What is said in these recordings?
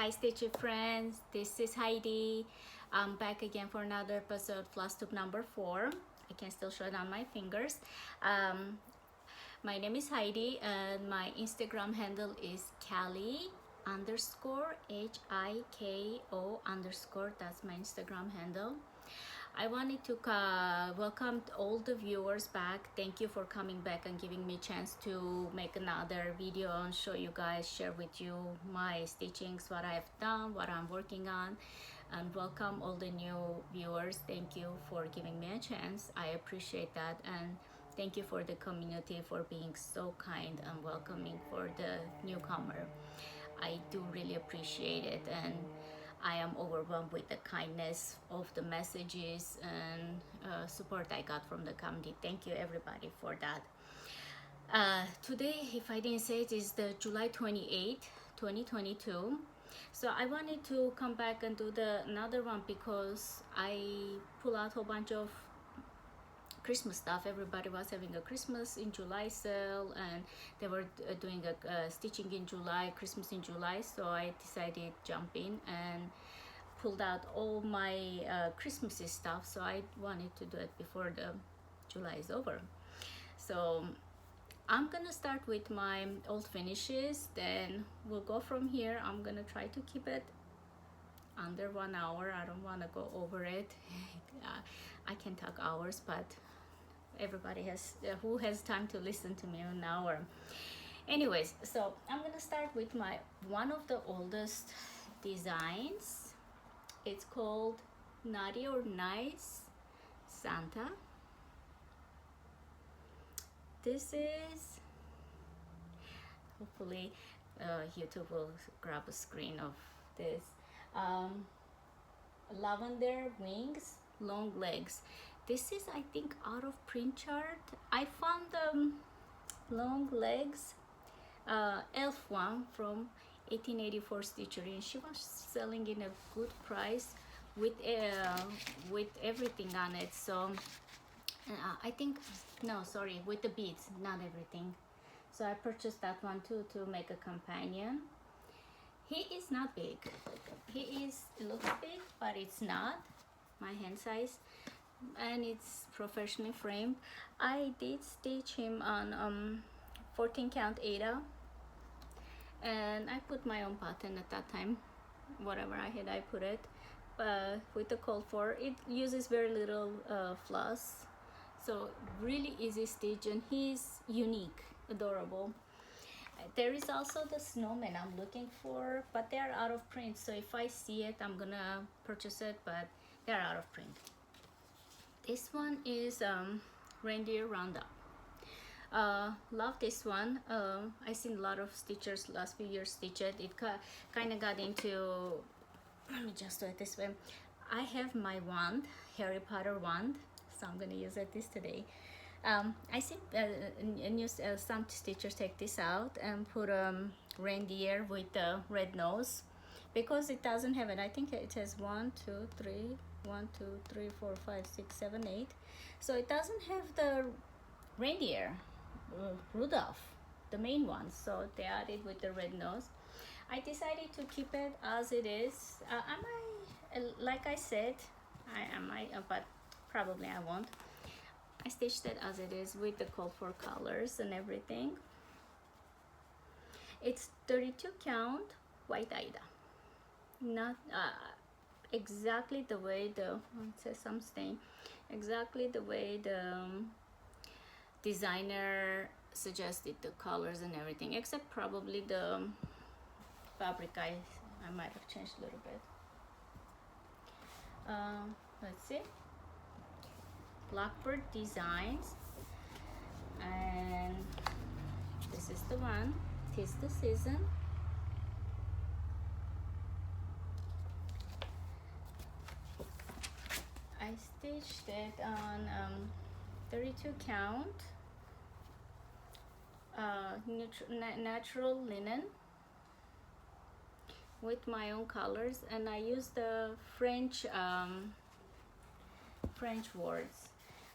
Hi Stitchy friends, this is Heidi. I'm back again for another episode, Flosstube number 4. I can still show it on my fingers. My name is Heidi and my Instagram handle is Callie underscore HIKO underscore. That's my Instagram handle. I wanted to welcome all the viewers back. Thank you for coming back and giving me a chance to make another video and show you guys, share with you my stitchings, what I've done, what I'm working on, and welcome all the new viewers. Thank you for giving me a chance. I appreciate that, and thank you for the community for being so kind and welcoming for the newcomer. I do really appreciate it, and I am overwhelmed with the kindness of the messages and support I got from the community. Thank you everybody for that. Today, if I didn't say it, is the July 28th, 2022. So I wanted to come back and do another one because I pull out a whole bunch of Christmas stuff. Everybody was having a Christmas in July sale, and they were doing a stitching in July, Christmas in July. So I decided jump in and pulled out all my Christmassy stuff. So I wanted to do it before the July is over. So I'm gonna start with my old finishes, then we'll go from here. I'm gonna try to keep it under 1 hour. I don't want to go over it. I can talk hours, but everybody has who has time to listen to me an hour. Anyways, so I'm gonna start with my one of the oldest designs. It's called Naughty or Nice Santa. This is, hopefully YouTube will grab a screen of this. Lavender wings, long legs. This is, I think, out of print chart. I found the long legs elf one from 1884 Stitchery, and she was selling in a good price with everything on it. So I think, no, sorry, with the beads, not everything. So I purchased that one too to make a companion. He is not big. It looks big, but it's not my hand size, and it's professionally framed. I did stitch him on 14 count Ada, and I put my own pattern at that time. Whatever I had, I put it. But with the call for it uses very little floss, so really easy stitch, and he's unique, adorable. There is also the snowman I'm looking for, but they're out of print. So if I see it, I'm gonna purchase it, but they're out of print. This one is reindeer roundup. Love this one. I seen a lot of stitchers last few years stitch it. It kind of got into, let me just do it this way. I have my wand, Harry Potter wand, so I'm gonna use it this today. I see some stitchers take this out and put reindeer with the red nose, because it doesn't have it. I think it has 1 2 3 1 2 3 4 5 6 7 8, so it doesn't have the reindeer Rudolph, the main one, so they added with the red nose. I decided to keep it as it is. I might, like I said, I might, but probably I won't. I stitched it as it is with the call for colors and everything. It's 32 count white Ida, not exactly the way the, it says some stain, exactly the way the designer suggested the colors and everything, except probably the fabric I might have changed a little bit. Let's see, Blackbird Designs, and this is the one. 'Tis the Season. I stitched it on 32 count natural linen with my own colors, and I used the French words.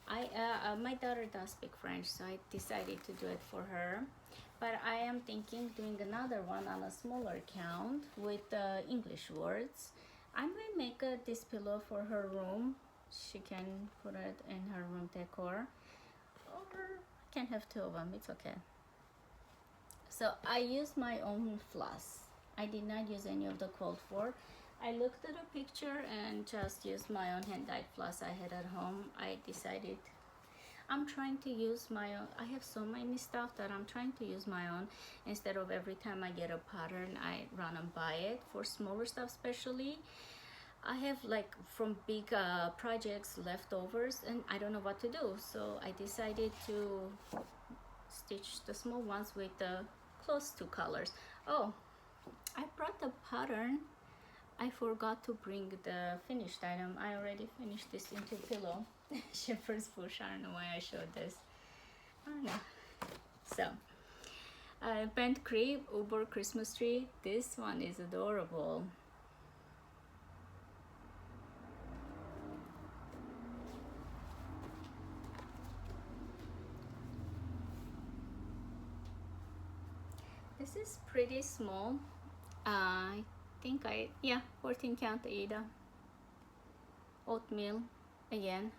My daughter does speak French, so I decided to do it for her. but I am thinking doing another one on a smaller count with English words. I'm gonna make this pillow for her room. She can put it in her room decor, or I can have two of them, it's okay. So I used my own floss. I did not use any of the called for. I looked at a picture and just used my own hand-dyed floss I had at home. I decided I'm trying to use my own. I have so many stuff that I'm trying to use my own instead of every time I get a pattern I run and buy it. For smaller stuff especially, I have like from big projects leftovers and I don't know what to do, so I decided to stitch the small ones with the close to colors. Oh, I brought the pattern. I forgot to bring the finished item. I already finished this into pillow. Shepherd's bush. I don't know why I showed this. I don't know. So, bent crib, Uber Christmas tree. This one is adorable. This is pretty small. I think 14 count Ada. Oatmeal again.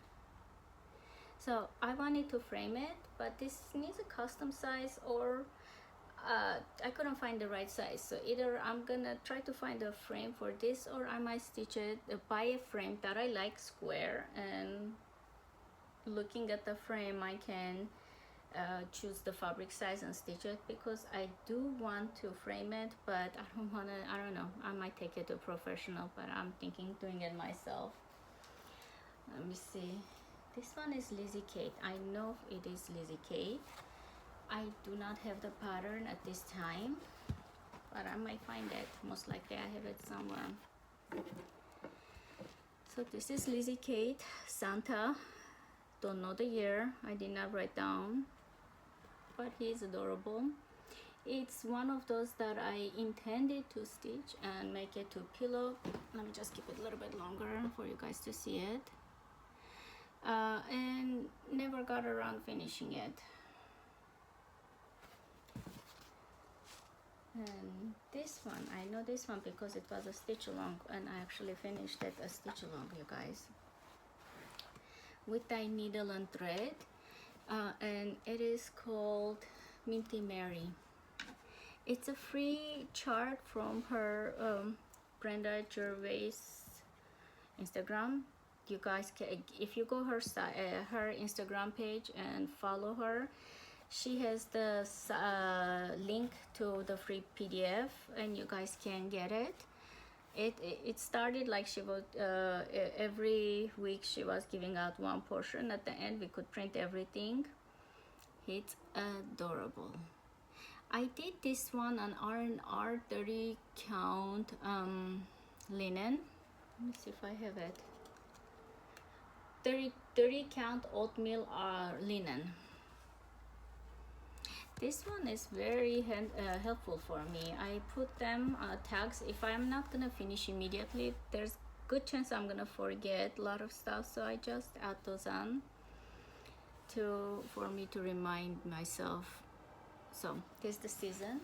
So I wanted to frame it, but this needs a custom size, or I couldn't find the right size. So either I'm gonna try to find a frame for this, or I might stitch it, buy a frame that I like square, and looking at the frame I can choose the fabric size and stitch it, because I do want to frame it, but I don't want to, I don't know, I might take it to a professional, but I'm thinking doing it myself. Let me see. This one is Lizzie Kate. I know it is Lizzie Kate. I do not have the pattern at this time, but I might find it. Most likely I have it somewhere. So this is Lizzie Kate, Santa. Don't know the year. I did not write down, but he's adorable. It's one of those that I intended to stitch and make it to pillow. Let me just keep it a little bit longer for you guys to see it. And never got around finishing it. And this one, I know this one because it was a stitch along, and I actually finished it a stitch along, you guys, with a needle and thread, and it is called Minty Mary. It's a free chart from her Brenda Gervais Instagram. You guys can, if you go her Instagram page and follow her, she has the link to the free PDF, and you guys can get it. It started like she was every week she was giving out one portion. At the end we could print everything. It's adorable. I did this one on R&R 30 count linen. Let me see if I have it. 30 count oatmeal linen. This one is very helpful for me. I put them tags. If I'm not gonna finish immediately, there's good chance I'm gonna forget a lot of stuff, so I just add those on for me to remind myself. So this is the season.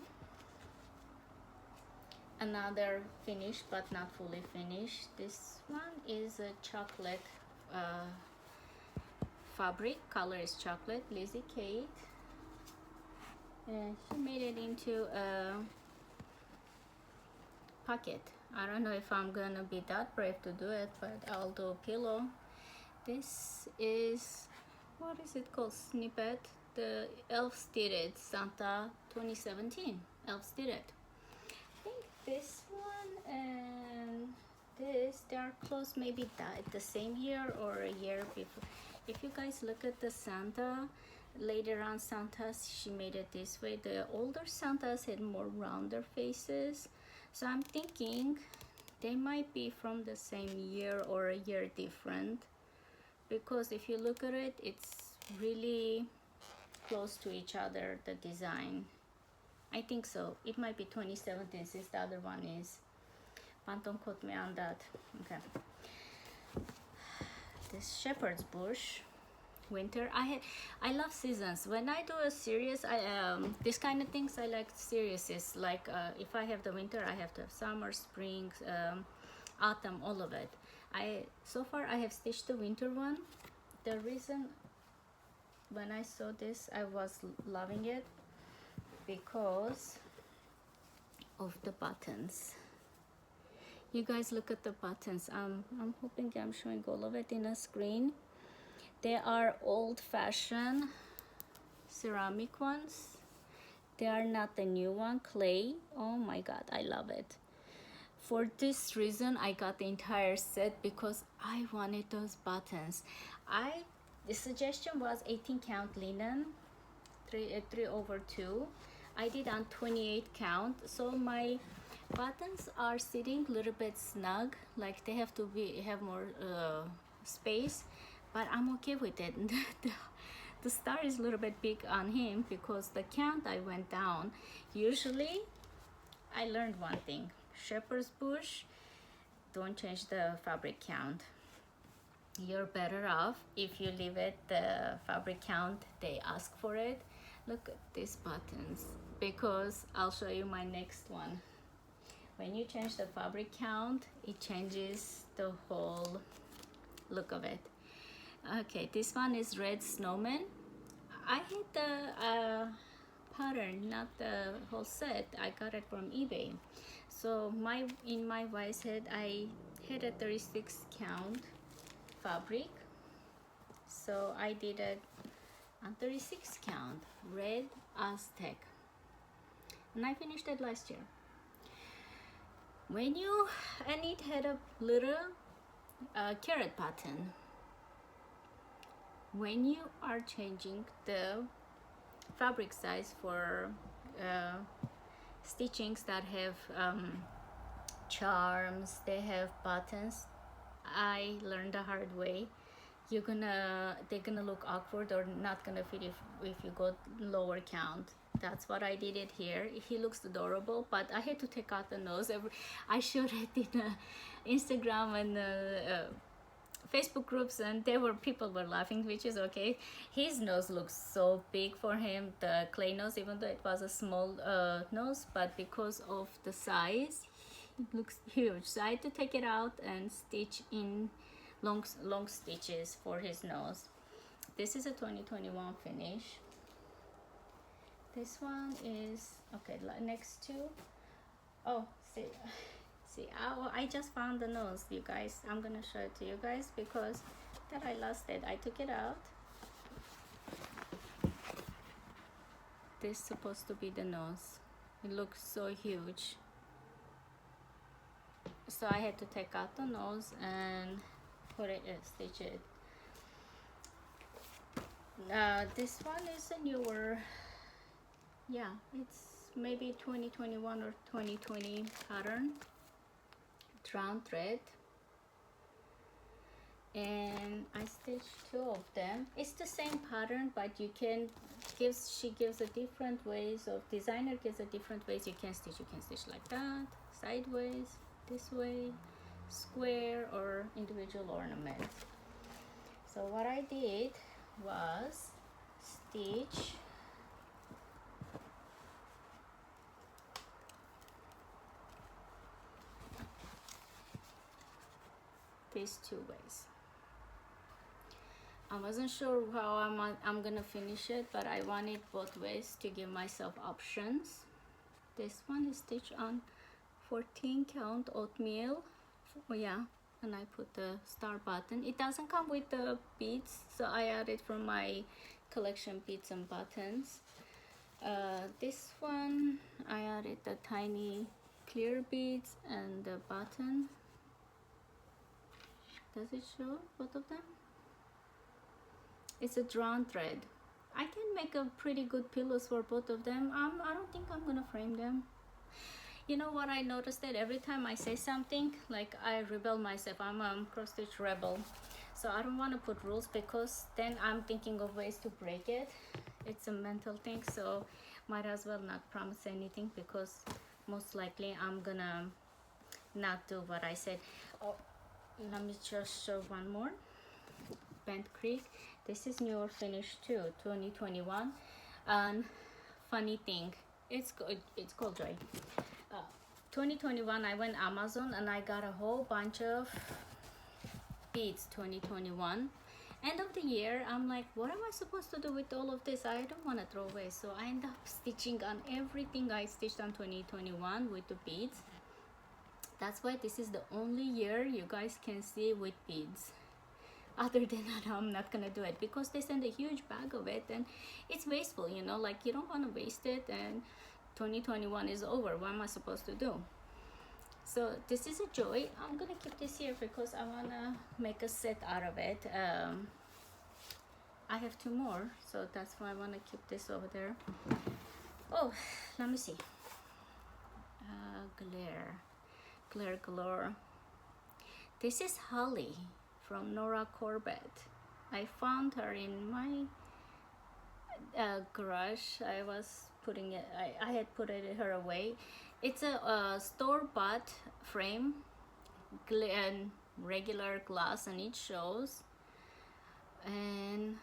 Another finished but not fully finished. This one is a chocolate fabric. Color is chocolate. Lizzie Kate. And she made it into a pocket. I don't know if I'm gonna be that brave to do it, but I'll do a pillow. This is, what is it called? Snippet. The Elves Did It Santa 2017. Elves Did It. I think this one and this, they are close, maybe the same year or a year before. If you guys look at the Santa, later on Santas, she made it this way. The older Santas had more rounder faces, so I'm thinking they might be from the same year or a year different, because if you look at it, it's really close to each other, the design. I think so. It might be 2017 since the other one is. But don't quote me on that. Okay. This shepherd's bush. winter. I love seasons. When I do a series, I this kind of things I like series is like if I have the winter, I have to have summer, spring, autumn, all of it. So far I have stitched the winter one. The reason when I saw this I was loving it because of the buttons. You guys look at the buttons. I'm hoping I'm showing all of it in a screen. They are old-fashioned ceramic ones. They are not the new one, clay. Oh my god, I love it. For this reason I got the entire set because I wanted those buttons. The suggestion was 18 count linen, 3/2. I did on 28 count, so my buttons are sitting a little bit snug, like they have to have more space, but I'm okay with it. The star is a little bit big on him because the count I went down. Usually I learned one thing: shepherd's bush, don't change the fabric count. You're better off if you leave it the fabric count they ask for it. Look at these buttons, because I'll show you my next one. When you change the fabric count, it changes the whole look of it. Okay, this one is red snowman. I had the pattern, not the whole set. I got it from eBay. So in my wise head, I had a 36 count fabric, so I did it on 36 count red Aztec, and I finished it last year. And it had a little carrot pattern. When you are changing the fabric size for stitchings that have charms, they have buttons, I learned the hard way. They're gonna look awkward or not gonna fit if you go lower count. That's what I did it here. He looks adorable, but I had to take out the nose. I showed it in Instagram and Facebook groups, and people were laughing, which is okay. His nose looks so big for him, the clay nose, even though it was a small nose, but because of the size, it looks huge. So I had to take it out and stitch in long stitches for his nose. This is a 2021 finish. This one is okay. Next to, oh, see, I just found the nose, you guys. I'm gonna show it to you guys because that I lost it. I took it out. This is supposed to be the nose. It looks so huge. So I had to take out the nose and put it, stitch it. This one is a newer, yeah, it's maybe 2021 or 2020 pattern, round thread, and I stitched 2 of them. It's the same pattern, but she gives a different ways of, designer gives a different ways you can stitch. You can stitch like that, sideways, this way, square, or individual ornaments. So what I did was stitch these 2 ways. I wasn't sure how I'm gonna finish it, but I wanted both ways to give myself options. This one is stitched on 14 count oatmeal. Oh yeah, and I put the star button. It doesn't come with the beads, so I added from my collection beads and buttons. This one I added the tiny clear beads and the button. Does it show both of them? It's a drawn thread. I can make a pretty good pillows for both of them. I don't think I'm gonna frame them. You know what I noticed, that every time I say something, like I rebel myself. I'm a cross stitch rebel, so I don't want to put rules because then I'm thinking of ways to break it. It's a mental thing, so might as well not promise anything because most likely I'm gonna not do what I said. Oh, let me just show one more. Bent Creek. This is newer finish too, 2021. And funny thing, it's called Joy. 2021 I went Amazon and I got a whole bunch of beads. 2021 end of the year, I'm like, what am I supposed to do with all of this? I don't want to throw away, so I end up stitching on everything I stitched on 2021 with the beads. That's why this is the only year you guys can see with beads. Other than that, I'm not gonna do it because they send a huge bag of it and it's wasteful, you know, like you don't want to waste it, and 2021 is over. What am I supposed to do? So this is a Joy. I'm gonna keep this here because I wanna make a set out of it. I have 2 more, so that's why I wanna keep this over there. Oh, let me see. Glare Galore. This is Holly from Nora Corbett. I found her in my garage. I was putting it, I had put her away. It's a store-bought frame and regular glass, and it shows. And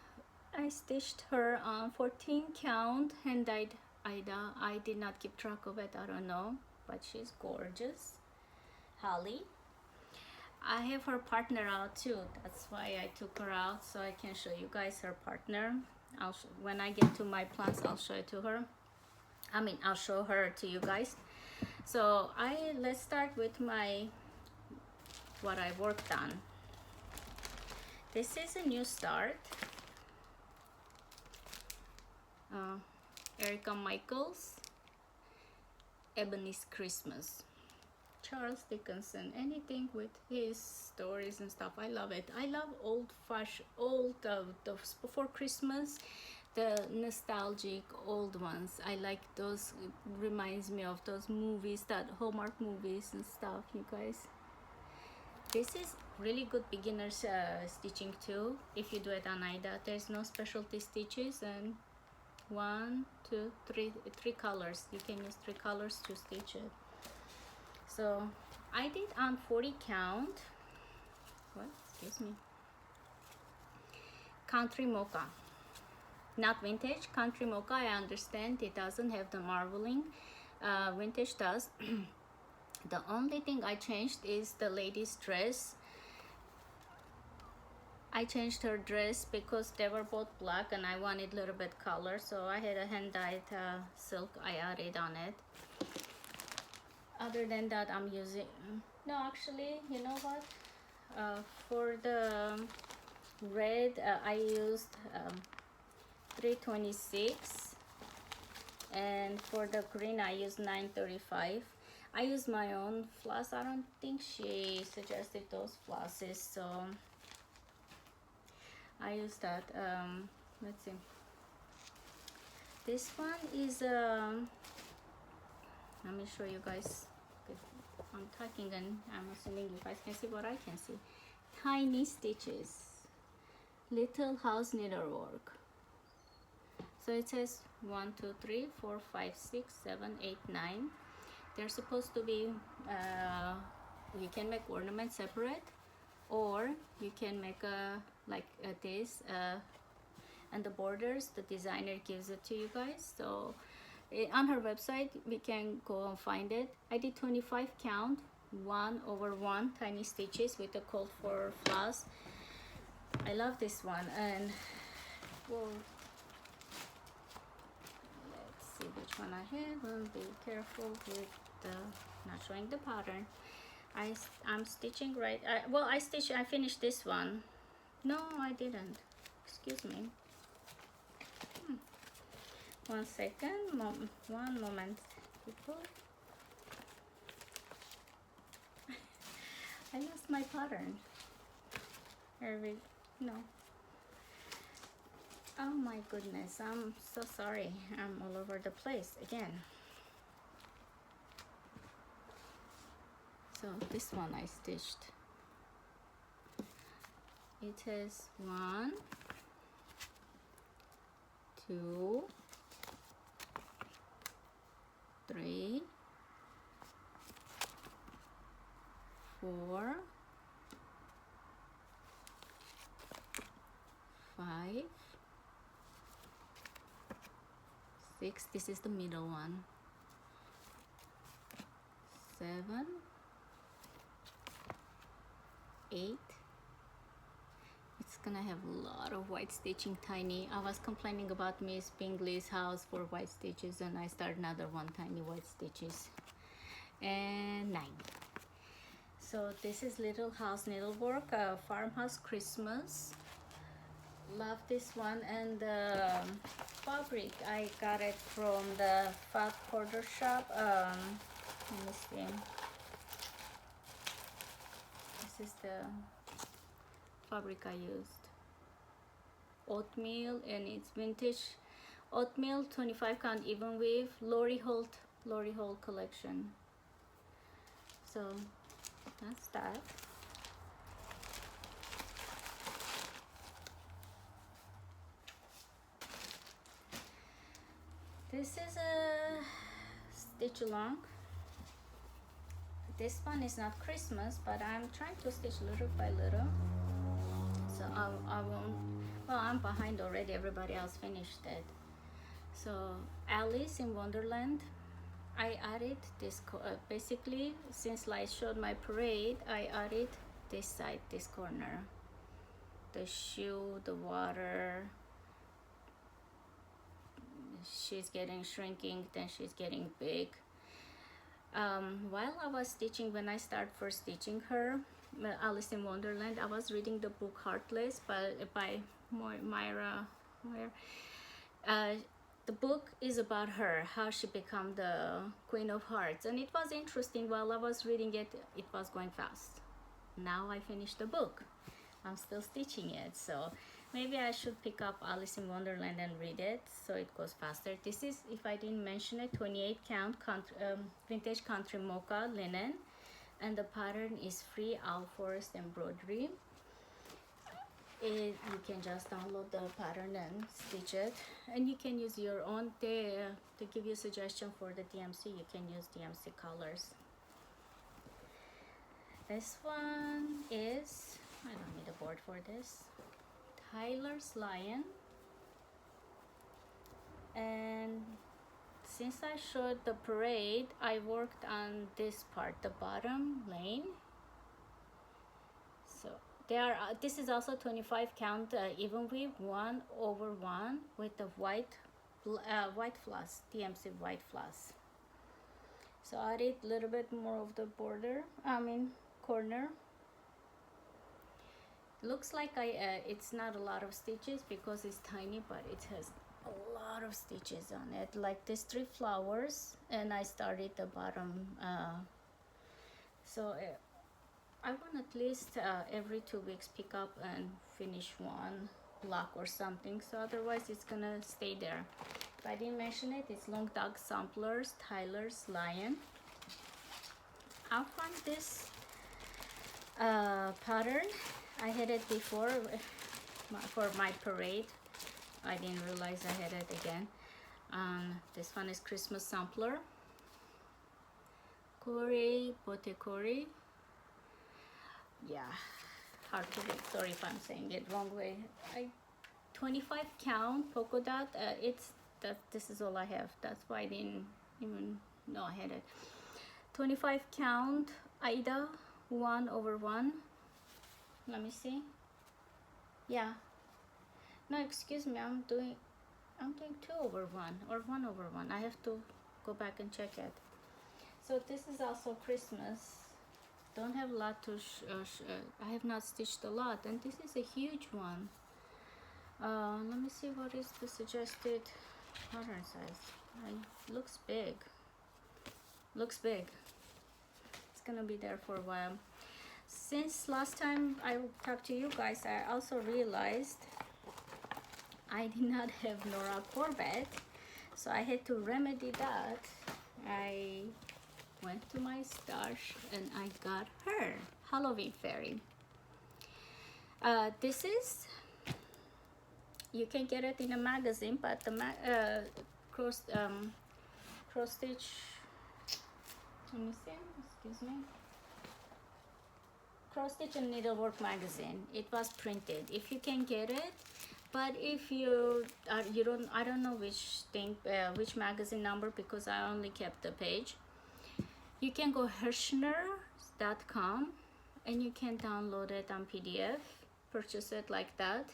I stitched her on 14 count, and I did not keep track of it. I don't know, but she's gorgeous. Holly. I have her partner out too. That's why I took her out, so I can show you guys her partner. When I get to my plants, I'll show it to her. I'll show her to you guys. So let's start with what I worked on. This is a new start. Erica Michaels, Ebony's Christmas. Charles Dickinson, anything with his stories and stuff, I love it. I love those before Christmas, the nostalgic old ones. I like those. It reminds me of those movies, that Hallmark movies and stuff, you guys. This is really good beginners stitching too. If you do it on Ida, there's no specialty stitches, and 1, 2, 3 colors. You can use 3 colors to stitch it. So I did on 40 count. Excuse me. Country Mocha, not vintage. Country Mocha, I understand it doesn't have the marbling. Vintage does. The only thing I changed is the lady's dress. I changed her dress because they were both black and I wanted a little bit color, so I had a hand-dyed silk I added on it. Other than that, I'm using, no, actually, you know what, for the red, I used 326, and for the green, I used 935. I used my own floss. I don't think she suggested those flosses, so I used that. Let's see. This one is, let me show you guys. I'm talking and I'm assuming you guys can see what I can see. Tiny stitches, little house needlework. So it says 1, 2, 3, 4, 5, 6, 7, 8, 9. They're supposed to be, you can make ornaments separate, or you can make this, and the borders, the designer gives it to you guys. So on her website, we can go and find it. I did 25 count, 1/1 tiny stitches with the cold for floss. I love this one, and well, let's see which one I have. Be careful with the not showing the pattern. I'm stitching right. I finished this one. No, I didn't. Excuse me. 1 second, 1 moment, people. I lost my pattern. No. Oh my goodness, I'm so sorry. I'm all over the place again. So this one I stitched. It has 1, 2, 3, 4, 5, 5, 6, this is the middle one, 7, 8. It's gonna have a lot of white stitching, tiny. I was complaining about Miss Bingley's house for white stitches, and I start another one, tiny white stitches. And 9. So this is Little House Needlework, Farmhouse Christmas. Love this one. And the fabric, I got it from the Fat Quarter Shop. Let me see. This is the fabric I used. Oatmeal, and it's vintage oatmeal, 25 count even weave, Lori Holt collection. So that's that. This is a stitch along. This one is not Christmas, but I'm trying to stitch little by little. So I won't, well, I'm behind already, everybody else finished it. So Alice in Wonderland, I added this, basically, since I showed my parade, I added this side, this corner. The shoe, the water, she's getting shrinking, then she's getting big. While I was stitching, when I started first stitching her, Alice in Wonderland, I was reading the book Heartless by Myra Ware. The book is about her, how she became the Queen of Hearts, and it was interesting. While I was reading it, it was going fast. Now I finished the book. I'm still stitching it, so maybe I should pick up Alice in Wonderland and read it so it goes faster. This is, if I didn't mention it, 28 count vintage country mocha linen, and the pattern is free Owl Forest embroidery. You can just download the pattern and stitch it, and you can use your own. They give you a suggestion for the DMC. You can use DMC colors. This one is, I don't need a board for this, Tyler's Lion. And since I showed the parade, I worked on this part, the bottom lane. So there are, this is also 25 count even weave 1/1 with the white floss, DMC white floss. So I did a little bit more of the border, corner. Looks like it's not a lot of stitches because it's tiny, but it has a lot of stitches on it, like these 3 flowers, and I started the bottom. So I want at least every 2 weeks pick up and finish one block or something, so otherwise it's gonna stay there. If I didn't mention it, it's Long Dog Samplers, Tyler's Lion. I found this pattern. I had it before for my parade. I didn't realize I had it again. This one is Christmas Sampler. Corey Botecory. Yeah, hard to read. Sorry if I'm saying it wrong way. 25 count polka dot. This is all I have. That's why I didn't even know I had it. 25 count Ida 1/1. Let me see. Yeah. No, excuse me. I'm doing 2/1 or 1/1. I have to go back and check it. So this is also Christmas. Don't have a lot to I have not stitched a lot, and this is a huge one. Let me see what is the suggested pattern size. Looks big. Looks big. It's gonna be there for a while. Since last time I talked to you guys, I also realized I did not have Nora Corbett, so I had to remedy that. I went to my stash and I got her Halloween fairy. This is, you can get it in a magazine, but the cross stitch, let me see, excuse me, Cross Stitch and Needlework magazine. It was printed. If you can get it, But if you you don't, I don't know which thing, which magazine number, because I only kept the page. You can go Hirschner.com and you can download it on PDF, purchase it like that.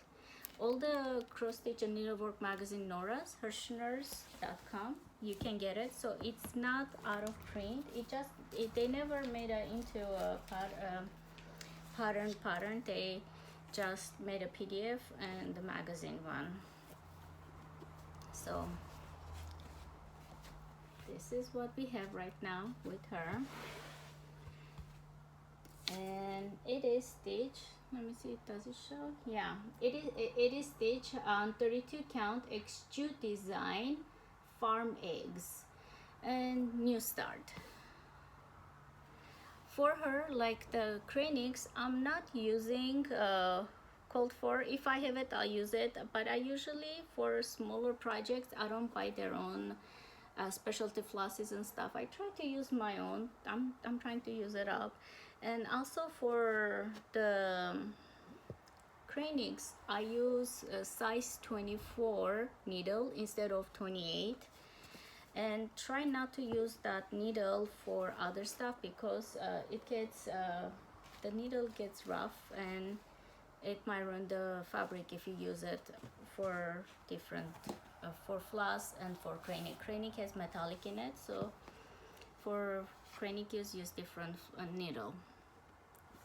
All the cross stitch and needlework magazine Nora's, Hirschners.com, you can get it. So it's not out of print. They never made it into a pattern. They just made a PDF and the magazine one. So this is what we have right now with her, and it is stitched. Let me see, does it show? Yeah, it is stitched on 32 count extrude design farm eggs and new start. For her, like the Cranix, I'm not using called for. If I have it, I'll use it, but I usually, for smaller projects, I don't buy their own specialty flosses and stuff. I try to use my own. I'm trying to use it up. And also for the Cranix, I use a size 24 needle instead of 28, and try not to use that needle for other stuff, because the needle gets rough and it might ruin the fabric if you use it for different for floss and for Cranix. Cranix has metallic in it, so for Cranix use different needle.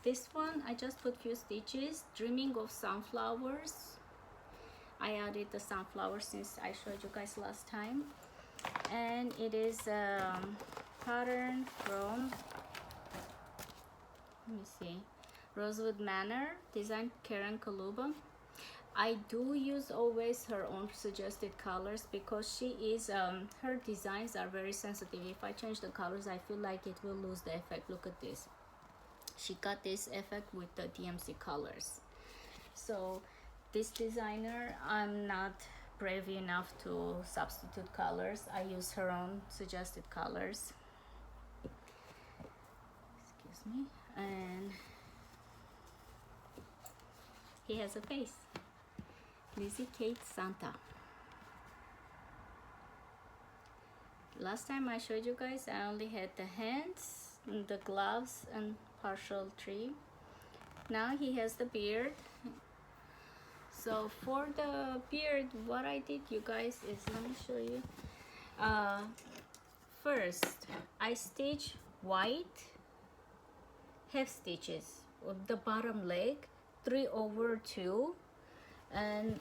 This one I just put few stitches, dreaming of sunflowers. I added the sunflowers since I showed you guys last time, and it is pattern from, let me see, Rosewood Manor, designed Karen Kaluba. I do use always her own suggested colors, because she is her designs are very sensitive. If I change the colors, I feel like it will lose the effect. Look at this, she got this effect with the DMC colors. So this designer, I'm not brave enough to substitute colors. I use her own suggested colors. Excuse me. And he has a face. Lizzie Kate Santa. Last time I showed you guys, I only had the hands, the gloves, and partial tree. Now he has the beard. So for the beard, what I did, you guys, is, let me show you. First, I stitch white half stitches of the bottom leg, 3/2, and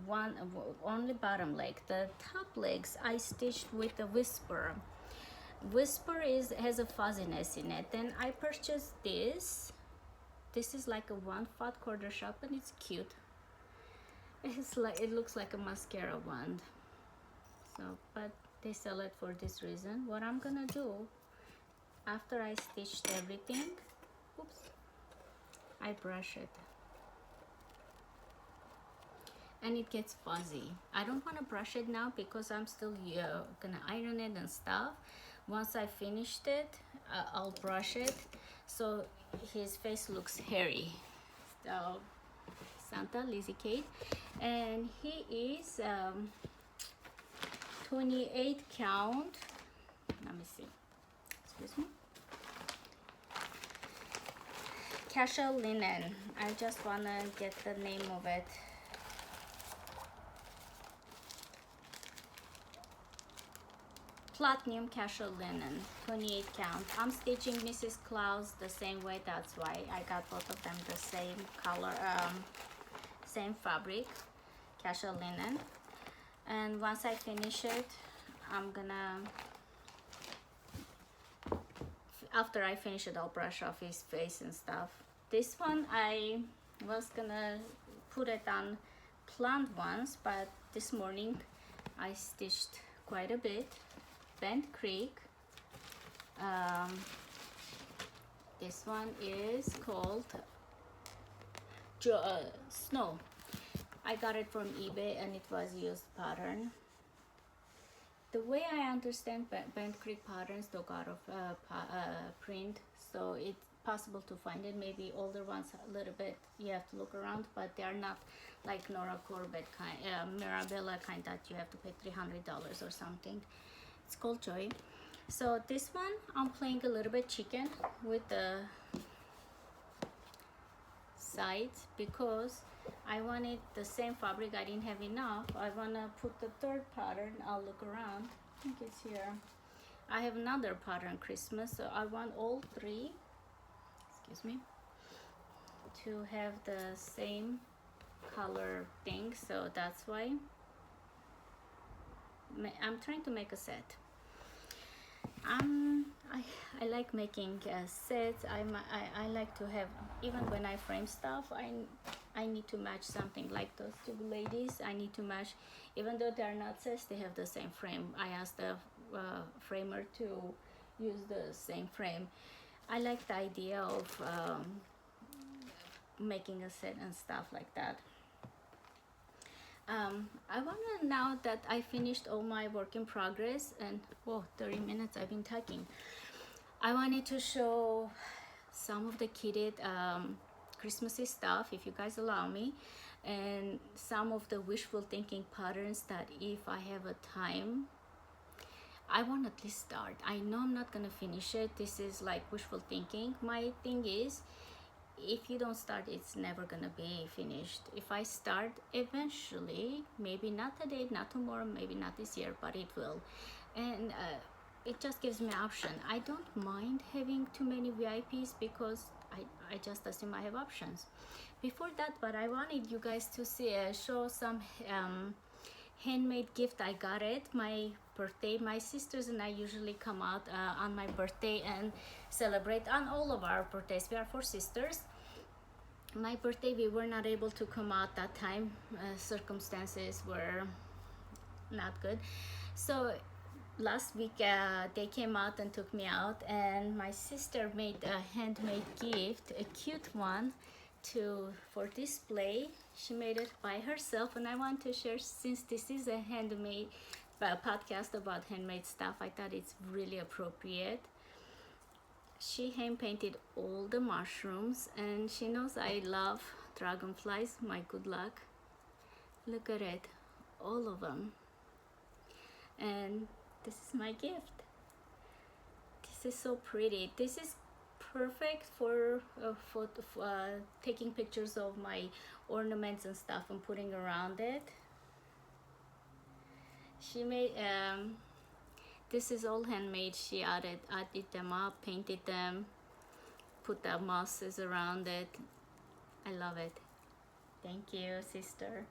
one only bottom leg. The top legs I stitched with the Whisper. Whisper has a fuzziness in it. Then I purchased this. This is like a one fat quarter shop, and it's cute. It's like, it looks like a mascara wand. So, but they sell it for this reason. What I'm gonna do, after I stitched everything, oops, I brush it, and it gets fuzzy. I don't want to brush it now because I'm still gonna iron it and stuff. Once I finished it, I'll brush it so his face looks hairy. So Santa, Lizzie Kate, and he is 28 count. Let me see. Excuse me. Casual linen. I just wanna get the name of it. Platinum casual linen, 28 count. I'm stitching Mrs. Claus the same way. That's why I got both of them the same color, same fabric, casual linen. And once I finish it, I'm gonna, after I finish it, I'll brush off his face and stuff. This one I was gonna put it on planned ones, but this morning I stitched quite a bit. Bent Creek. This one is called Snow. I got it from eBay and it was used pattern. The way I understand Bent Creek patterns, they got of print, so possible to find it. Maybe older ones a little bit you have to look around, but they are not like Nora Corbett kind, Mirabella kind that you have to pay $300 or something. It's called Joy. So this one I'm playing a little bit chicken with the sides because I wanted the same fabric. I didn't have enough. I want to put the third pattern. I'll look around. I think it's here. I have another pattern Christmas, so I want all three, excuse me, to have the same color thing. So that's why I'm trying to make a set. I like making sets. I like to have, even when I frame stuff, I need to match something like those two ladies. I need to match, even though they are not sets, they have the same frame. I asked the framer to use the same frame. I like the idea of making a set and stuff like that. I want to, now that I finished all my work in progress, and 30 minutes I've been talking, I wanted to show some of the kitted Christmassy stuff, if you guys allow me, and some of the wishful thinking patterns that if I have a time, I want at least start. I know I'm not gonna finish it. This is like wishful thinking. My thing is, if you don't start, it's never gonna be finished. If I start, eventually, maybe not today, not tomorrow, maybe not this year, but it will. And it just gives me option. I don't mind having too many VIPs because I just assume I have options. Before that, but I wanted you guys to see, show some handmade gift I got at my birthday. My sisters and I usually come out on my birthday and celebrate on all of our birthdays. We are 4 sisters. My birthday, we were not able to come out that time. Circumstances were not good. So last week they came out and took me out, and my sister made a handmade gift, a cute one, for display. She made it by herself, and I want to share, since this is a handmade podcast about handmade stuff, I thought it's really appropriate. She hand painted all the mushrooms, and she knows I love dragonflies, my good luck. Look at it, all of them. And this is my gift. This is so pretty. This is perfect for taking pictures of my ornaments and stuff and putting around it. She made this is all handmade. She added them up, painted them, put the mosses around it. I love it. Thank you, sister.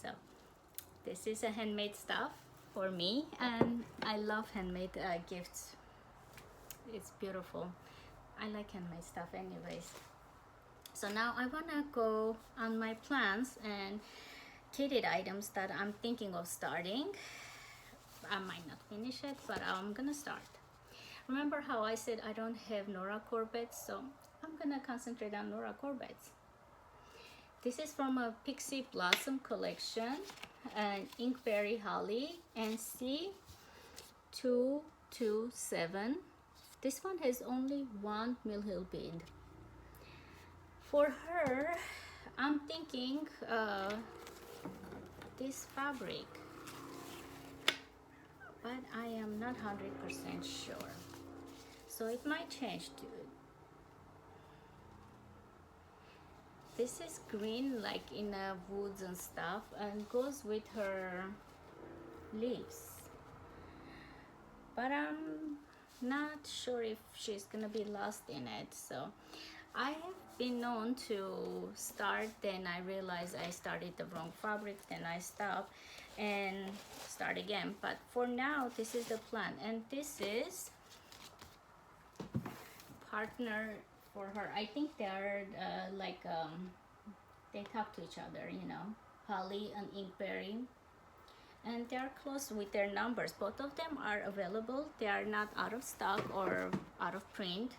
So this is a handmade stuff for me, and I love handmade gifts. It's beautiful. I like handmade stuff anyways. So now I want to go on my plans and kitted items that I'm thinking of starting. I might not finish it, but I'm gonna start. Remember how I said I don't have Nora Corbett's, so I'm gonna concentrate on Nora Corbett's. This is from a Pixie Blossom collection, and Inkberry Holly NC 227. This one has only 1 Mill bead. For her, I'm thinking this fabric, but I am not 100% sure. So it might change too. This is green, like in woods and stuff, and goes with her leaves. But I'm not sure if she's gonna be lost in it. So I have been known to start, then I realize I started the wrong fabric, then I stop and start again. But for now, this is the plan, and this is partner for her. I think they are they talk to each other, you know, Holly and Inkberry, and they are close with their numbers. Both of them are available. They are not out of stock or out of print.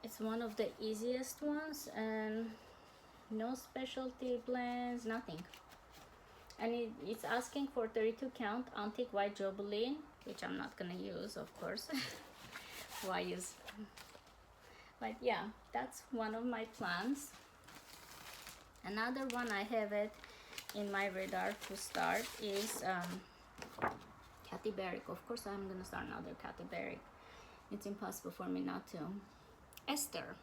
It's one of the easiest ones, and no specialty blends, nothing. And it's asking for 32 count antique white Jubilee, which I'm not gonna use, of course. Why use But yeah, that's one of my plans. Another one I have it in my radar to start is Cathy Barrick. Of course, I'm gonna start another Cathy Barrick. It's impossible for me not to. Esther.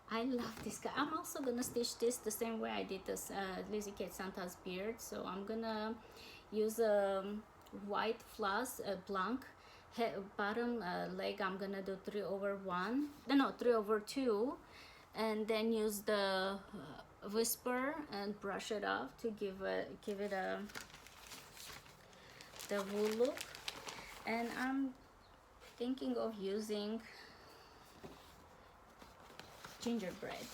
I love this guy. I'm also gonna stitch this the same way I did this Lizzie Kate Santa's beard. So I'm gonna use a white floss, blank bottom leg. I'm gonna do 3/1. No, 3/2, and then use the whisper and brush it off to give it a the wool look. And I'm thinking of using gingerbread.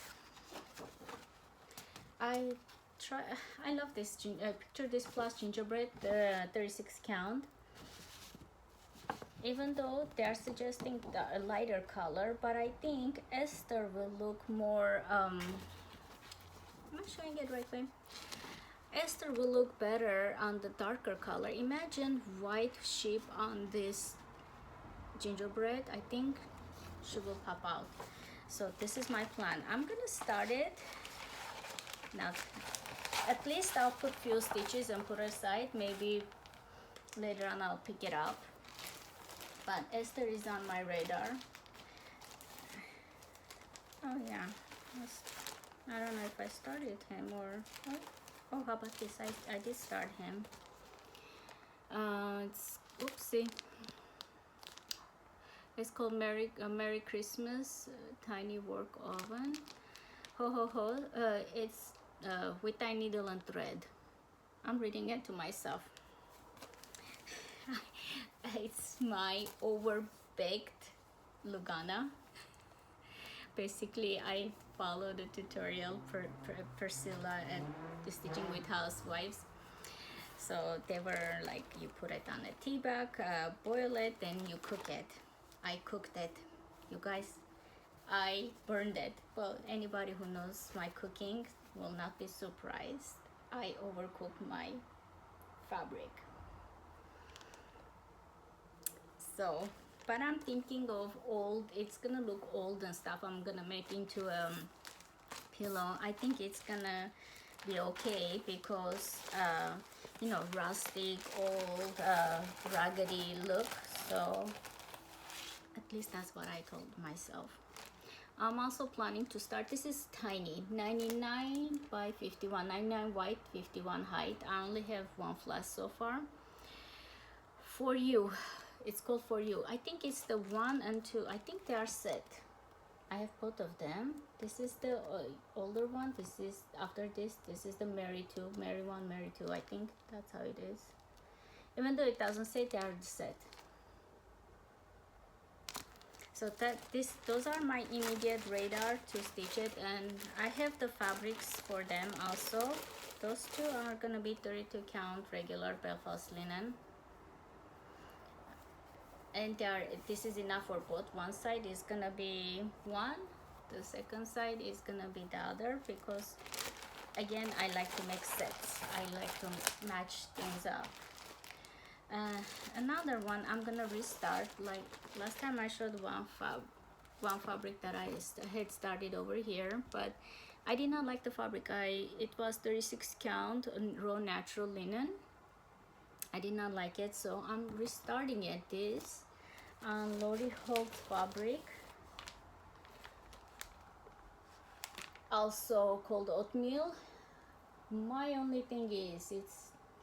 I love this picture this plus gingerbread, 36 count. Even though they're suggesting a lighter color, but I think Esther will look more am I showing it right way? Esther will look better on the darker color. Imagine white sheep on this gingerbread. I think she will pop out. So this is my plan. I'm gonna start it now. At least I'll put few stitches and put aside. Maybe later on I'll pick it up. But Esther is on my radar. Oh yeah, I don't know if I started him or oh, how about this? I did start him. It's oopsie. It's called Merry Christmas Tiny Work Oven. Ho ho ho. It's with a needle and thread. I'm reading it to myself. It's my overbaked Lugana. Basically, I follow the tutorial for Priscilla and the Stitching with Housewives. So they were like, you put it on a tea bag, boil it, then you cook it. I cooked it, you guys. I burned it. Well, anybody who knows my cooking will not be surprised. I overcooked my fabric. So, but I'm thinking of old, it's gonna look old and stuff. I'm gonna make into a pillow. I think it's gonna be okay because you know, rustic, old, raggedy look. So at least that's what I told myself. I'm also planning to start, this is tiny, 99 by 51, 99 white, 51 height. I only have one floss so far. For You, it's called For You. I think it's the 1 and 2. I think they are set. I have both of them. This is the older one. This is after this. This is the Mary 2, Mary 1, Mary 2. I think that's how it is. Even though it doesn't say, they are set. So those are my immediate radar to stitch it, and I have the fabrics for them also. Those two are gonna be 32 count regular Belfast linen. And this is enough for both. One side is gonna be one, the second side is gonna be the other, because again, I like to make sets. I like to match things up. Another one, I'm gonna restart. Like last time I showed one fabric that I had started over here, but I did not like the fabric. It was 36 count raw natural linen. I did not like it, so I'm restarting it. This Lori Holt fabric, also called oatmeal. My only thing is,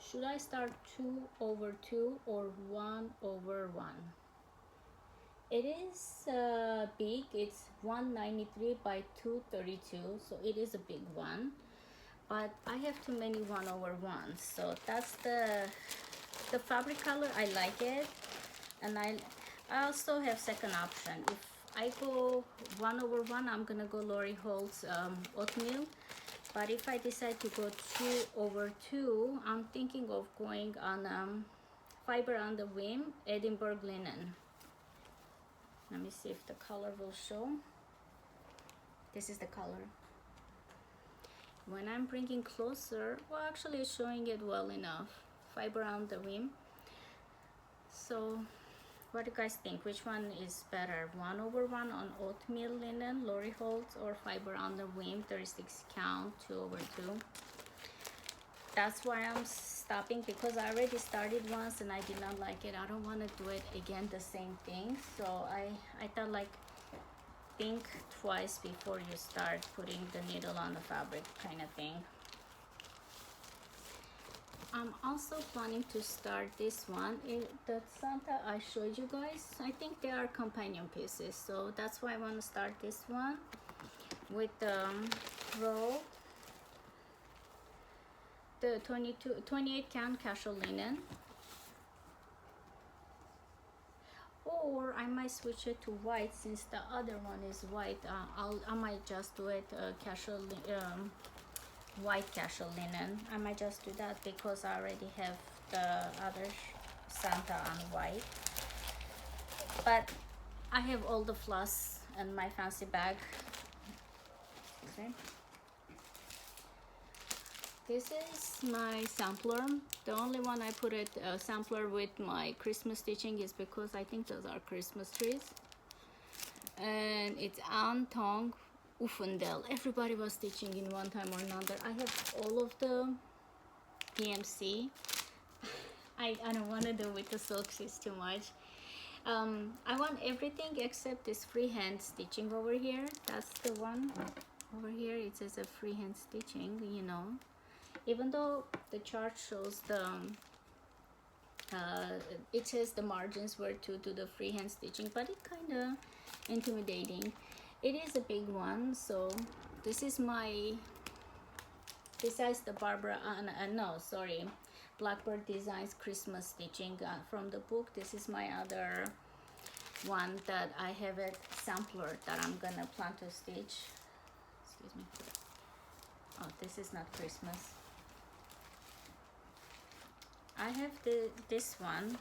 should I start 2/2 or 1/1? It is big. It's 193 by 232, so it is a big one. But I have too many 1/1s, so that's the fabric color. I like it, and I also have second option. If I go 1/1, I'm gonna go Lori Holt's oatmeal. But if I decide to go 2/2, I'm thinking of going on fiber on the whim, Edinburgh linen. Let me see if the color will show. This is the color. When I'm bringing closer, well, actually it's showing it well enough. Fiber on the whim. So What do you guys think? Which one is better? 1/1 on oatmeal linen, Lori Holtz, or fiber on the WIP, 36 count, 2/2? That's why I'm stopping, because I already started once and I did not like it. I don't want to do it again, the same thing. So I thought, like, think twice before you start putting the needle on the fabric, kind of thing. I'm also planning to start this one. The Santa I showed you guys, I think they are companion pieces, so that's why I want to start this one with the roll, the 28 count casual linen, or I might switch it to white since the other one is white. I might just do it casual white casual linen. I might just do that because I already have the other Santa on white. But I have all the floss and my fancy bag. Okay. This is my sampler. The only one I put it sampler with my Christmas stitching is because I think those are Christmas trees. And it's Antong Ufundel. Everybody was stitching in one time or another. I have all of the PMC. I don't want to do with the silk, it's too much. I want everything except this freehand stitching over here. That's the one over here. It says a freehand stitching, you know. Even though the chart shows the it says the margins where to do the freehand stitching, but it kind of intimidating. It is a big one, so this is my, besides the Barbara no, sorry, Blackbird Designs Christmas stitching from the book, this is my other one that I have a sampler that I'm gonna plan to stitch. Excuse me. Oh, this is not Christmas. I have this one.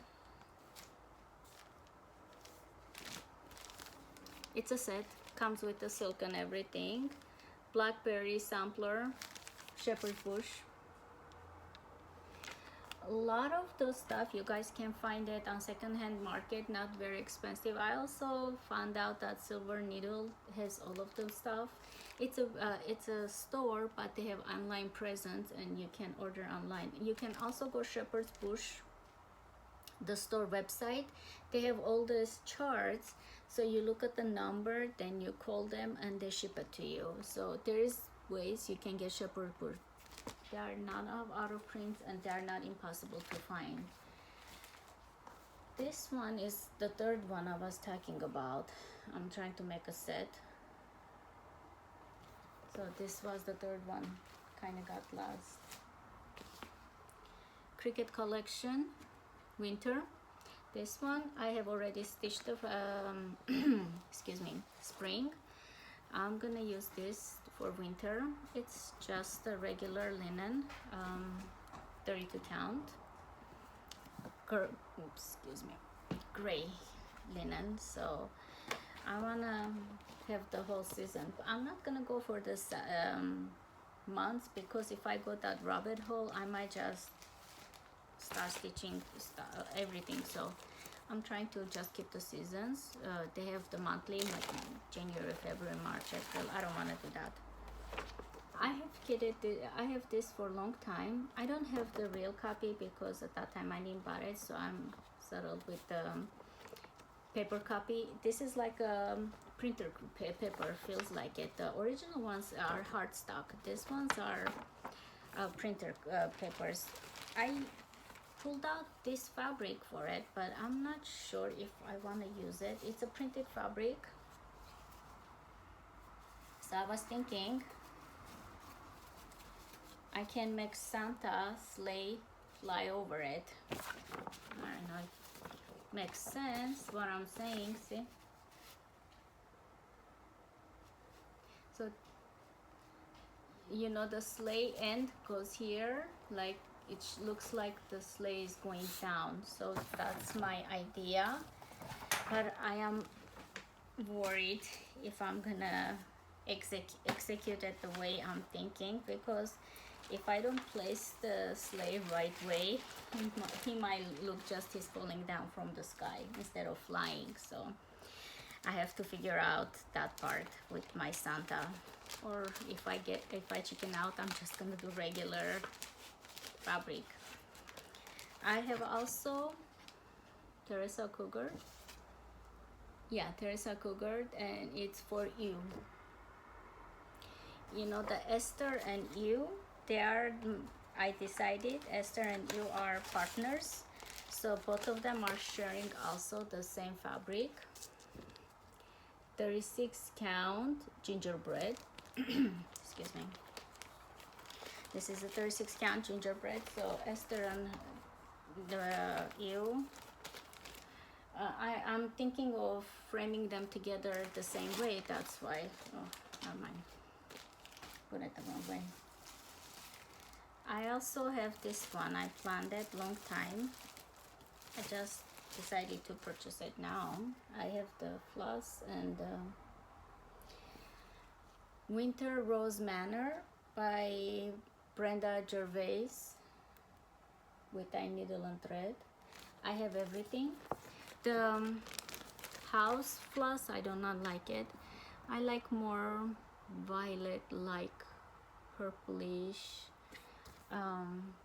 It's a set, comes with the silk and everything. Blackberry sampler, shepherd bush. A lot of those stuff you guys can find it on secondhand market, not very expensive. I also found out that Silver Needle has all of those stuff. It's a store, but they have online presence and you can order online. You can also go Shepherd's Bush, the store website. They have all these charts, so you look at the number, then you call them and they ship it to you. So there is ways you can get Shepherd's Bush. They are not out of print and they are not impossible to find. This one is the third one I was talking about. I'm trying to make a set. So this was the third one, kind of got lost. Cricket Collection, winter. This one I have already stitched the excuse me, spring. I'm gonna use this for winter. It's just a regular linen, 32 count. Excuse me, gray linen. So I wanna have the whole season. I'm not gonna go for this months, because if I go that rabbit hole, I might just start stitching everything. So I'm trying to just keep the seasons. They have the monthly, like January, February, March, April. I don't want to do that. I have this for a long time. I don't have the real copy because at that time I didn't buy it, so I'm settled with the paper copy. This is like a printer paper, feels like it. The original ones are hardstock. These ones are printer papers. I pulled out this fabric for it, but I'm not sure if I want to use it. It's a printed fabric, so I was thinking I can make Santa sleigh fly over it. I don't know if it makes sense what I'm saying. See, so you know the sleigh end goes here, like it looks like the sleigh is going down. So that's my idea, but I am worried if I'm gonna execute it the way I'm thinking, because if I don't place the slave right way, he might look just he's falling down from the sky instead of flying. So I have to figure out that part with my Santa. Or if I chicken out, I'm just gonna do regular fabric. I have also Teresa Cougar. Yeah, Teresa Cougar, and it's for you. You know, the Esther and you, they are, I decided Esther and you are partners, so both of them are sharing also the same fabric. 36 count gingerbread. Excuse me. This is a 36 count gingerbread. So Esther and you, I'm thinking of framing them together the same way. That's why. Oh, never mind. Put it the wrong way. I also have this one. I planned it long time. I just decided to purchase it now. I have the floss and Winter Rose Manor by Brenda Gervais with a needle and thread. I have everything. The house floss, I do not like it. I like more violet, like purplish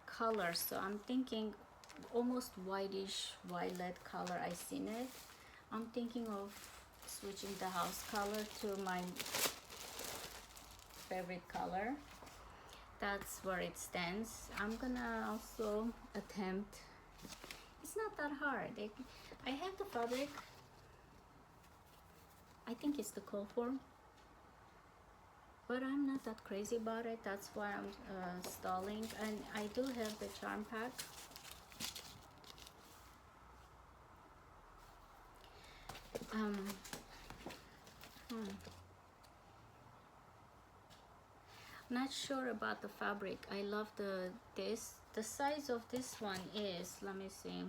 color. So I'm thinking almost whitish violet color. I seen it. I'm thinking of switching the house color to my favorite color. That's where it stands. I'm gonna also attempt. It's not that hard. I have the fabric. I think it's the cold form, but I'm not that crazy about it. That's why I'm stalling. And I do have the charm pack. Not sure about the fabric. I love the size of this one is, let me see,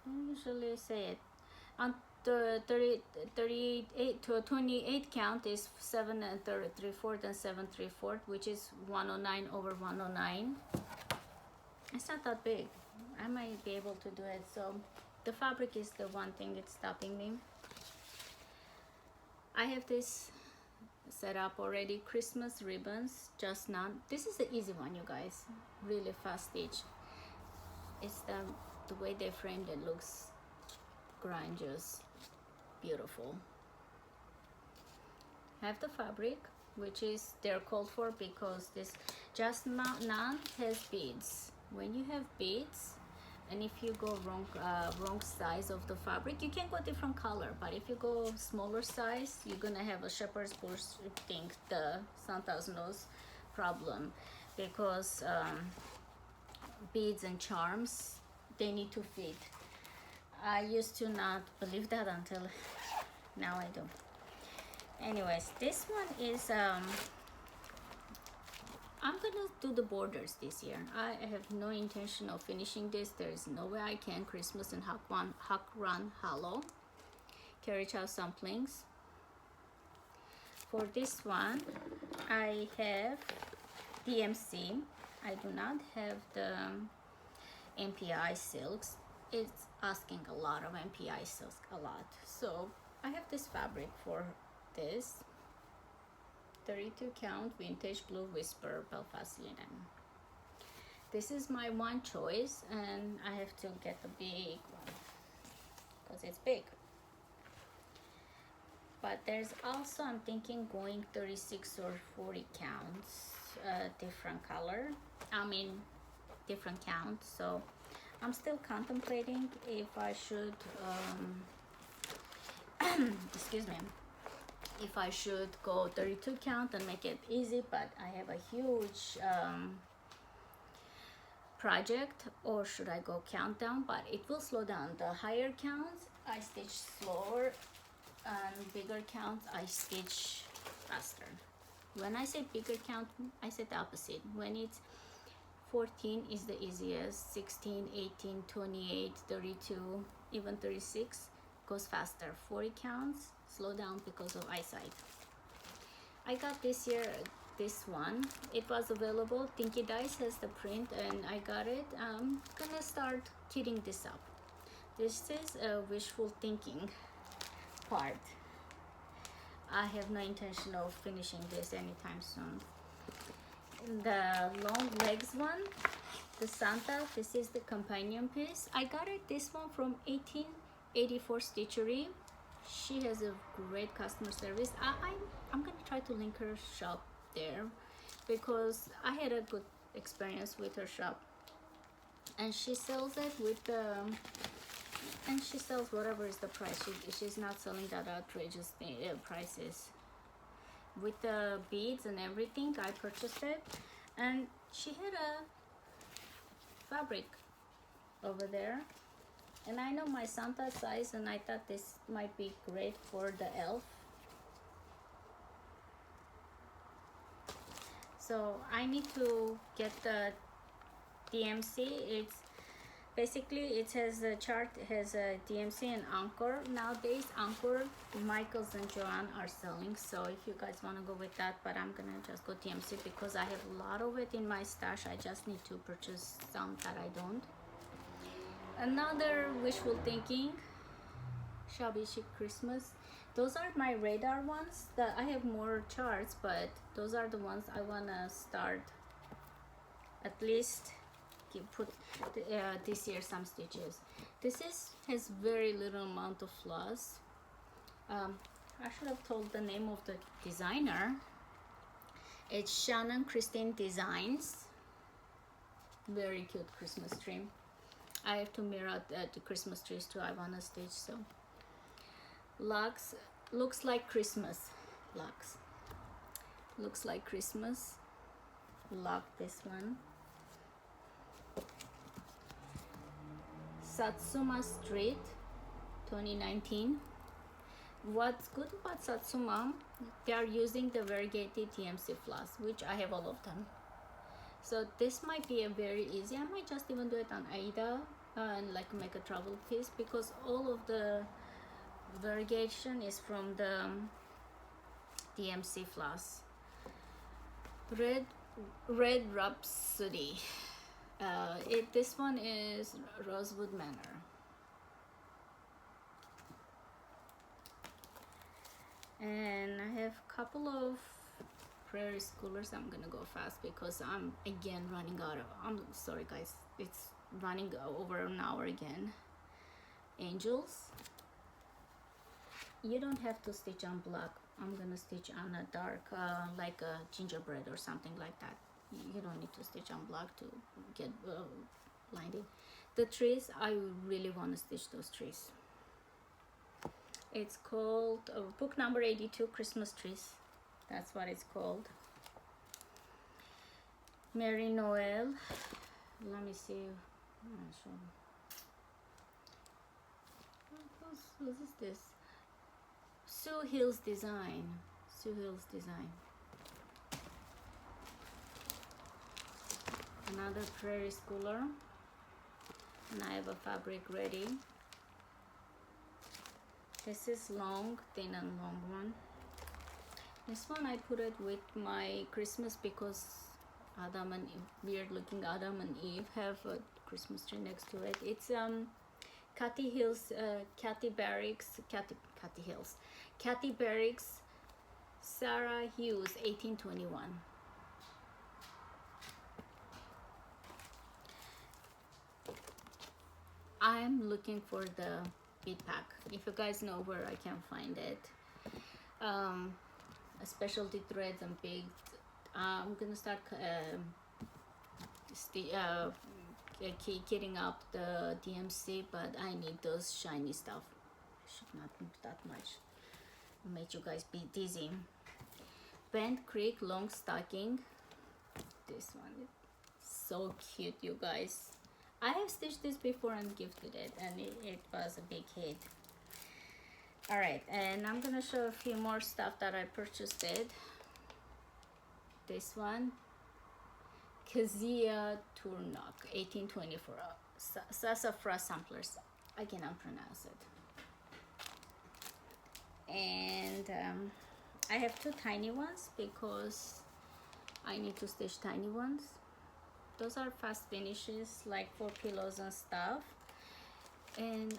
I usually say it on the 38 to 28 count is 7 3/4 and 7 3/4, which is 109 over 109. It's not that big. I might be able to do it. So the fabric is the one thing that's stopping me. I have this set up already. Christmas ribbons, just not. This is the easy one, you guys. Really fast stitch. It's the way they framed it looks gorgeous, beautiful. Have the fabric, which is they're called for because this just none has beads. When you have beads, and if you go wrong size of the fabric, you can go different color, but if you go smaller size, you're gonna have a shepherd's bush thing, the Santa's nose problem, because beads and charms, they need to fit. I used to not believe that until now I do. Anyways, this one is I'm gonna do the borders this year. I have no intention of finishing this. There is no way I can. Christmas and Hawk Run Hollow carriage house samplings. For this one, I have DMC. I do not have the MPI silks. It's asking a lot of MPI silks, a lot. So I have this fabric for this. 32 count vintage blue whisper Belfast linen. This is my one choice, and I have to get the big one because it's big. But there's also, I'm thinking going 36 or 40 counts, different color. I mean different count. So I'm still contemplating if I should excuse me, if I should go 32 count and make it easy, but I have a huge project, or should I go countdown? But it will slow down. The higher counts I stitch slower, and bigger counts I stitch faster. When I say bigger count, I say the opposite. When it's 14 is the easiest, 16, 18, 28, 32, even 36 goes faster. 40 counts slow down because of eyesight. I got this year this one. It was available. Tinky Dice has the print and I got it. I'm gonna start kitting this up. This is a wishful thinking part. I have no intention of finishing this anytime soon. The long legs one, the Santa, this is the companion piece. I got it, this one, from 1884 Stitchery. She has a great customer service. I'm gonna try to link her shop there because I had a good experience with her shop, and she sells it with the and she sells whatever is the price. She's not selling that outrageous prices. With the beads and everything, I purchased it, and she had a fabric over there, and I know my Santa size, and I thought this might be great for the elf. So I need to get the DMC. It's basically, it has a chart, has a DMC and Anchor. Nowadays Anchor, Michaels and Joanne are selling, so if you guys want to go with that, but I'm gonna just go DMC because I have a lot of it in my stash. I just need to purchase some that I don't. Another wishful thinking, shabby chic Christmas. Those are my radar ones. That I have more charts, but those are the ones I wanna start at least put this year some stitches. This has very little amount of floss. I should have told the name of the designer. It's Shannon Christine Designs. Very cute Christmas tree. I have to mirror the Christmas trees too. I want to stitch. So looks like Christmas. Looks like Christmas. Love this one. Satsuma Street 2019. What's good about Satsuma, they are using the variegated TMC floss, which I have all of them. So this might be a very easy. I might just even do it on Aida and like make a travel piece, because all of the variegation is from the DMC floss. Red Rhapsody. This one is Rosewood Manor. And I have a couple of Prairie Schoolers. I'm gonna go fast because I'm again running out of, I'm sorry guys, it's running over an hour again. Angels. You don't have to stitch on black. I'm gonna stitch on a dark, like a gingerbread or something like that. You don't need to stitch on black to get blinded. The trees, I really want to stitch those trees. It's called book number 82, Christmas Trees. That's what it's called. Mary Noel. Let me see. What is this? Sue Hill's Design. Sue Hill's Design. Another Prairie Schooler. And I have a fabric ready. This is long, thin and long one. This one I put it with my Christmas because Adam and Eve, weird looking Adam and Eve have a Christmas tree next to it. It's Cathy Hills, Cathy Barracks, Cathy Barracks, Sarah Hughes, 1821. I'm looking for the bead pack. If you guys know where I can find it, specialty threads and beads. I'm gonna start kitting up the DMC, but I need those shiny stuff. Should not move that much. Make you guys be dizzy. Bent Creek long stocking. This one is so cute, you guys. I have stitched this before and gifted it, and it was a big hit. Alright, and I'm gonna show a few more stuff that I purchased it. This one, Kezia Turnok, 1824, Sassafras Samplers. I cannot pronounce it. And I have two tiny ones because I need to stitch tiny ones. Those are fast finishes, like for pillows and stuff. And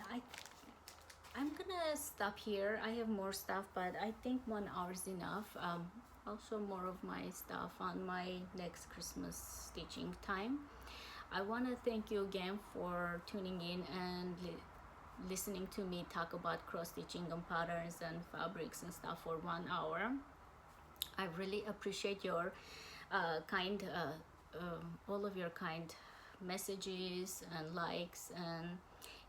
I'm gonna stop here. I have more stuff, but I think 1 hour is enough. I'll show more of my stuff on my next Christmas stitching time. I want to thank you again for tuning in and listening to me talk about cross stitching and patterns and fabrics and stuff for 1 hour. I really appreciate your kind all of your kind messages and likes, and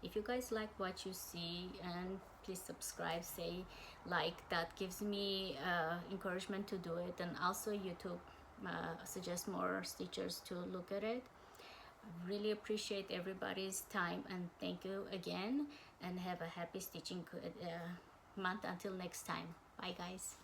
if you guys like what you see, and please subscribe, say like, that gives me encouragement to do it, and also YouTube suggest more stitchers to look at it. I really appreciate everybody's time, and thank you again, and have a happy stitching month. Until next time, bye guys.